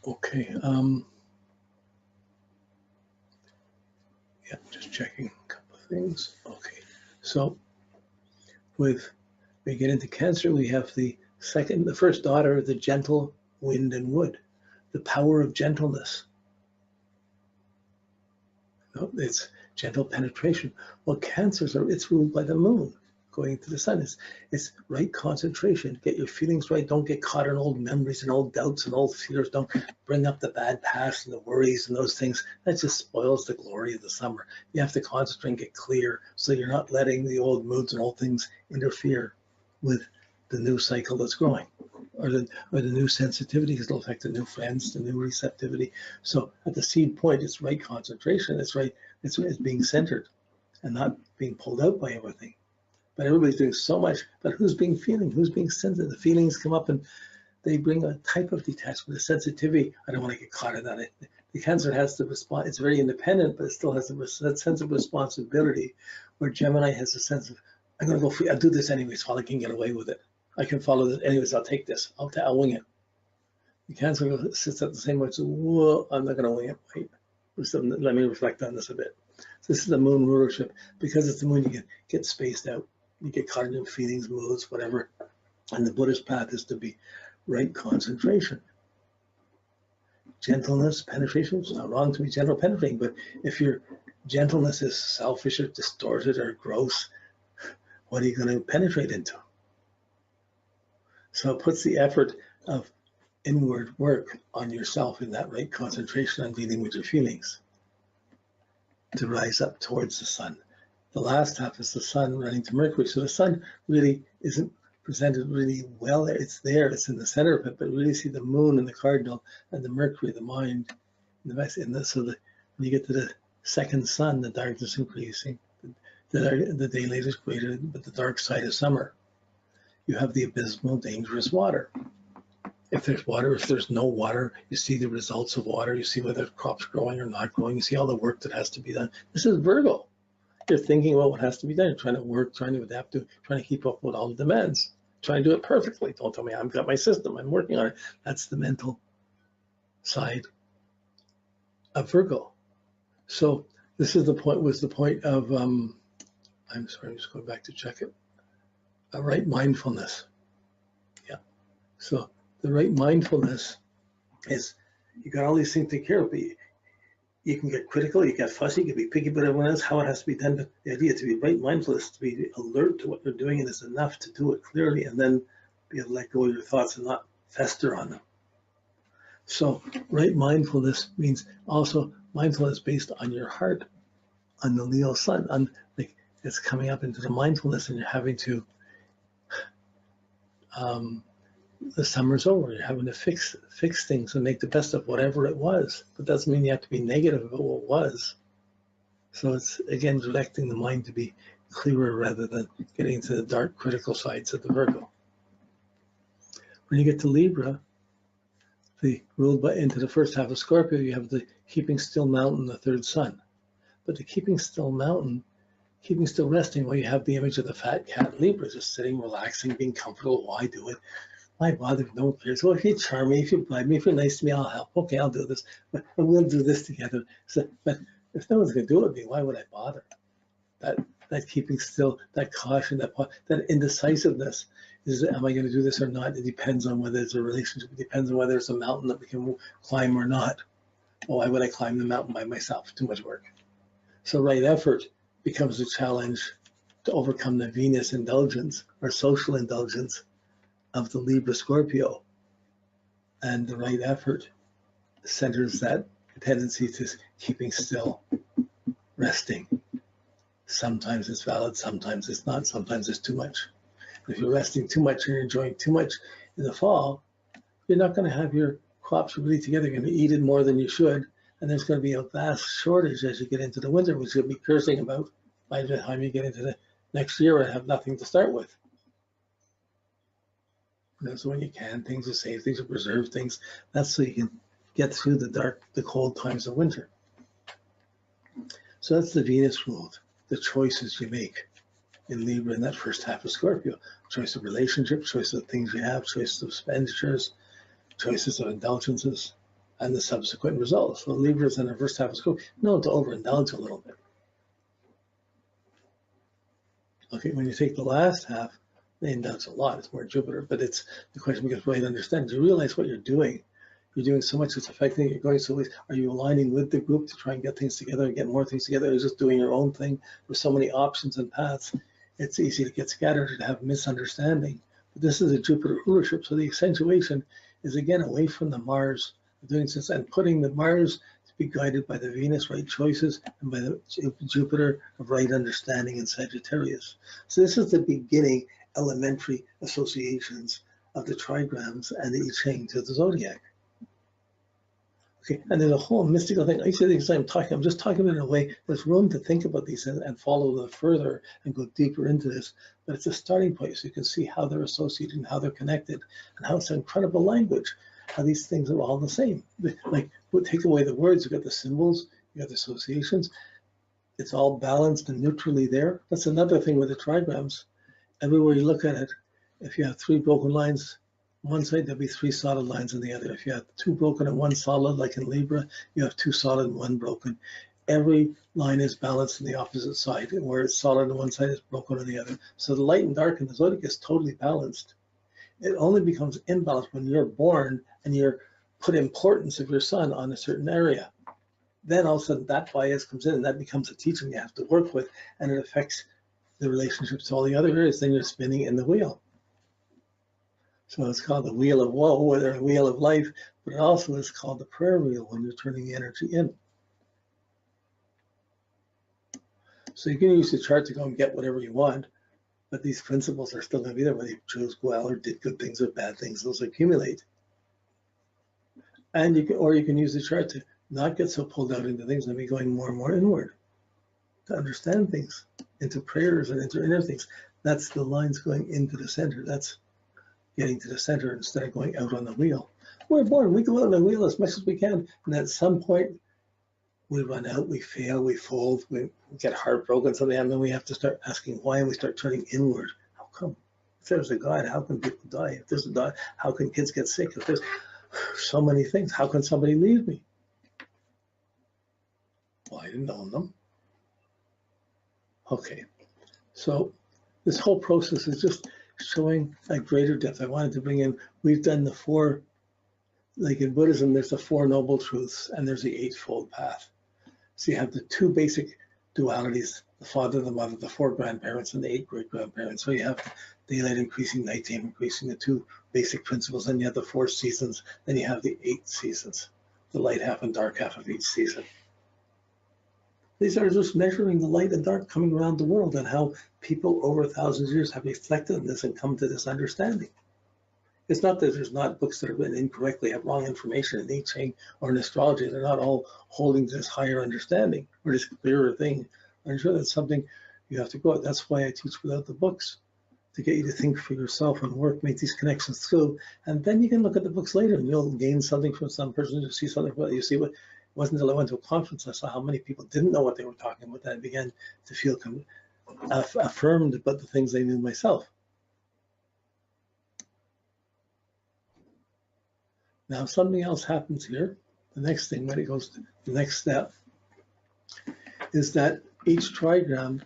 Okay. Yeah, just checking a couple of things. Okay. So we get into Cancer, we have the first daughter, the gentle wind and wood, the power of gentleness. It's gentle penetration. Well, Cancers it's ruled by the moon going to the sun. It's right concentration. Get your feelings right. Don't get caught in old memories and old doubts and old fears. Don't bring up the bad past and the worries and those things. That just spoils the glory of the summer. You have to concentrate and get clear so you're not letting the old moods and old things interfere with the new cycle that's growing, or the new sensitivity, because it'll affect the new friends, the new receptivity. So at the seed point, it's right concentration. It's right. It's being centered and not being pulled out by everything. But everybody's doing so much. But who's being feeling? Who's being sensitive? The feelings come up and they bring a type of detachment, a sensitivity. I don't want to get caught in that. The Cancer has to respond. It's very independent, but it still has that sense of responsibility, where Gemini has a sense of, I'm going to go free. I'll do this anyways while I can get away with it. I can follow this anyways. I'll take this. I'll wing it. The Cancer sits at the same way. So, whoa, I'm not going to wing it. Wait. Let me reflect on this a bit. So this is the moon rulership. Because it's the moon, you get spaced out. You get caught in your feelings, moods, whatever. And the Buddhist path is to be right concentration. Gentleness, penetration. It's not wrong to be gentle penetrating, but if your gentleness is selfish or distorted or gross, what are you going to penetrate into? So it puts the effort of inward work on yourself in that right concentration on dealing with your feelings to rise up towards the sun. The last half is the sun running to Mercury. So the sun really isn't presented really well. It's there, it's in the center of it, but really see the moon and the cardinal and the Mercury, the mind, and when you get to the second sun, the darkness increasing, the daylight is greater, but the dark side of summer. You have the abysmal, dangerous water. If there's water, if there's no water, you see the results of water. You see whether crops growing or not growing. You see all the work that has to be done. This is Virgo. You're thinking about what has to be done. You're trying to work, trying to adapt to, trying to keep up with all the demands, trying to do it perfectly. Don't tell me I've got my system. I'm working on it. That's the mental side of Virgo. So this is the point of, I'm sorry, I'm just going back to check it. Right mindfulness. Yeah. So the right mindfulness is, you got all these things to take care of, but you can get critical, you get fussy, you can be picky about everyone else, how it has to be done. But the idea to be right mindful is to be alert to what you're doing, and it's enough to do it clearly and then be able to let go of your thoughts and not fester on them. So right mindfulness means also mindfulness based on your heart, on the Leo sun, on like it's coming up into the mindfulness, and you're having to the summer's over. You're having to fix things and make the best of whatever it was. But that doesn't mean you have to be negative about what was. So it's, again, directing the mind to be clearer rather than getting into the dark, critical sides of the Virgo. When you get to Libra, into the first half of Scorpio, you have the keeping still mountain, the third sun. But the keeping still mountain, keeping still resting, well, you have the image of the fat cat Libra, just sitting, relaxing, being comfortable. Why do it? Why bother if no one cares? Well, if you charm me, if you bribe me, if you're nice to me, I'll help. Okay, I'll do this. But we'll do this together. So, but if no one's going to do it with me, why would I bother? That keeping still, that caution, that indecisiveness is, am I going to do this or not? It depends on whether it's a relationship. It depends on whether it's a mountain that we can climb or not. Well, why would I climb the mountain by myself? Too much work. So right effort becomes a challenge to overcome the Venus indulgence or social indulgence of the Libra Scorpio, and the right effort centers that tendency to keeping still, resting. Sometimes it's valid, sometimes it's not, sometimes it's too much. If you're resting too much and you're enjoying too much in the fall, you're not going to have your crops really together. You're going to eat it more than you should, and there's going to be a vast shortage as you get into the winter, which you'll be cursing about by the time you get into the next year and have nothing to start with. That's when you can things, you save things, you preserve things. That's so you can get through the cold times of winter. So that's the Venus ruled, the choices you make in Libra in that first half of Scorpio. Choice of relationships, choice of things you have, choices of expenditures, choices of indulgences, and the subsequent results. So Libras in the first half of Scorpio, no, to overindulge a little bit. Okay, when you take the last half, they indulge a lot. It's more Jupiter, but it's the question becomes, right, understand. Do you realize what you're doing? You're doing so much that's affecting you. You're going so. Are you aligning with the group to try and get things together and get more things together? Or are you just doing your own thing with so many options and paths? It's easy to get scattered and have misunderstanding. But this is a Jupiter rulership, so the accentuation is again away from the Mars doing this and putting the Mars to be guided by the Venus right choices and by the Jupiter of right understanding in Sagittarius. So this is the beginning elementary associations of the trigrams and the I Ching to the Zodiac. Okay, and there's a whole mystical thing. I say things I'm just talking about it in a way there's room to think about these and follow them further and go deeper into this. But it's a starting point so you can see how they're associated and how they're connected and how it's an incredible language, how these things are all the same. Like, we'll take away the words, you got the symbols, you got the associations. It's all balanced and neutrally there. That's another thing with the trigrams. Everywhere you look at it, if you have 3 broken lines, one side, there'll be 3 solid lines on the other. If you have 2 broken and 1 solid, like in Libra, you have 2 solid and 1 broken. Every line is balanced on the opposite side, where it's solid on one side, is broken on the other. So the light and dark in the Zodiac is totally balanced. It only becomes imbalanced when you're born and you're put importance of your sun on a certain area. Then all of a sudden that bias comes in and that becomes a teaching you have to work with, and it affects the relationships to all the other areas. Then you're spinning in the wheel. So it's called the wheel of woe, or the wheel of life, but it also is called the prayer wheel when you're turning the energy in. So you can use the chart to go and get whatever you want, but these principles are still going to be there whether you chose well or did good things or bad things. Those accumulate. And you can use the chart to not get so pulled out into things and be going more and more inward to understand things, into prayers and into inner things. That's the lines going into the center. That's getting to the center instead of going out on the wheel. We're born, we go out on the wheel as much as we can, and at some point we run out, we fail, we fold, we get heartbroken, something, and then we have to start asking why, and we start turning inward. How come? If there's a God, how can people die? If there's a God, how can kids get sick? If there's so many things, how can somebody leave me? Well, I didn't own them. Okay, so this whole process is just showing a greater depth. I wanted to bring in, we've done the 4, like in Buddhism, there's the 4 noble truths and there's the 8-fold path. So you have the 2 basic dualities, the father, the mother, the 4 grandparents, and the 8 great-grandparents. So you have daylight increasing, nighttime increasing, the 2 basic principles, then you have the 4 seasons, then you have the 8 seasons, the light half and dark half of each season. These are just measuring the light and dark coming around the world and how people over thousands of years have reflected on this and come to this understanding. It's not that there's not books that have been incorrectly, have wrong information in I Ching or in astrology. They're not all holding this higher understanding or this clearer thing. I'm sure that's something you have to go at. That's why I teach without the books, to get you to think for yourself and work, make these connections through. And then you can look at the books later and you'll gain something from some person. You see something, you see what. It wasn't until I went to a conference I saw how many people didn't know what they were talking about that I began to feel affirmed about the things they knew myself. Now something else happens here. The next thing, when it goes to the next step, is that each trigram,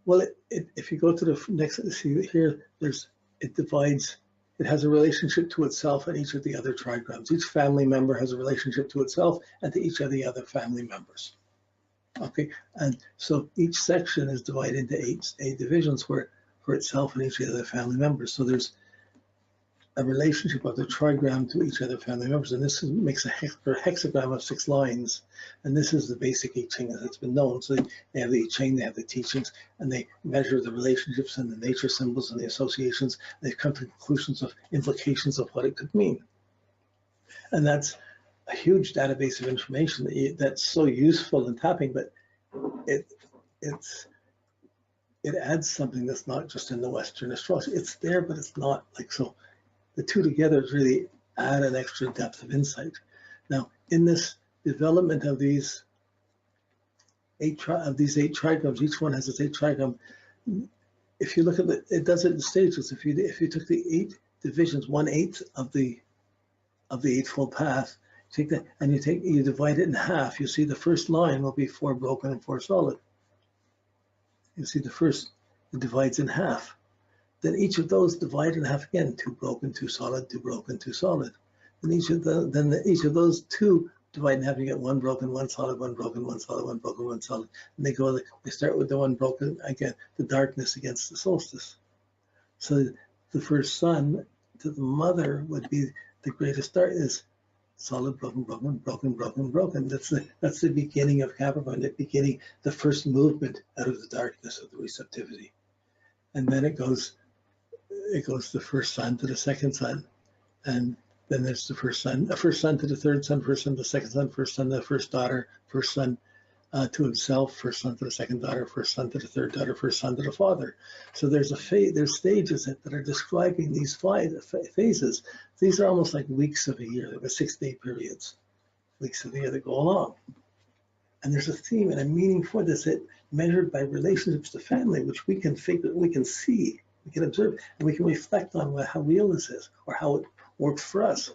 well, if you go to the next, see here, it divides. It has a relationship to itself and each of the other trigrams. Each family member has a relationship to itself and to each of the other family members. Okay, and so each section is divided into eight divisions for itself and each of the other family members. So there's a relationship of the trigram to each other family members, and this makes a hexagram of 6 lines. And this is the basic I Ching as it's been known. So they have the I Ching, they have the teachings, and they measure the relationships and the nature symbols and the associations. And they come to conclusions of implications of what it could mean. And that's a huge database of information that's so useful in tapping, but it adds something that's not just in the Western astrology. It's there, but it's not like so. The 2 together really add an extra depth of insight. Now, in this development of these 8 trigrams, each one has its 8 trigram. If you look at it does it in stages. If you took the 8 divisions, 1/8 of the 8-fold path, Take that and you divide it in half. You see the first line will be 4 broken and 4 solid. You see it divides in half. Then each of those divide in half again, 2 broken, 2 solid, 2 broken, 2 solid. Then each of those 2 divide in half, you get 1 broken, 1 solid, 1 broken, 1 solid, 1 broken, 1 solid. And they start with the 1 broken, again, the darkness against the solstice. So the first sun to the mother would be the greatest darkness. Solid, broken, broken, broken, broken, broken. That's the beginning of Capricorn, the first movement out of the darkness of the receptivity. And then it goes the first sun to the second sun, and then there's the first son to the third son, first son to the second son, first son to the first daughter, first son to himself, first son to the second daughter, first son to the third daughter, first son to the father. So there's stages that are describing these phases. These are almost like weeks of a year. There were 6-day periods, weeks of a year that go along. And there's a theme and a meaning for this, that measured by relationships to family, which we can figure, we can see, we can observe, and we can reflect on how real this is or how it works for us.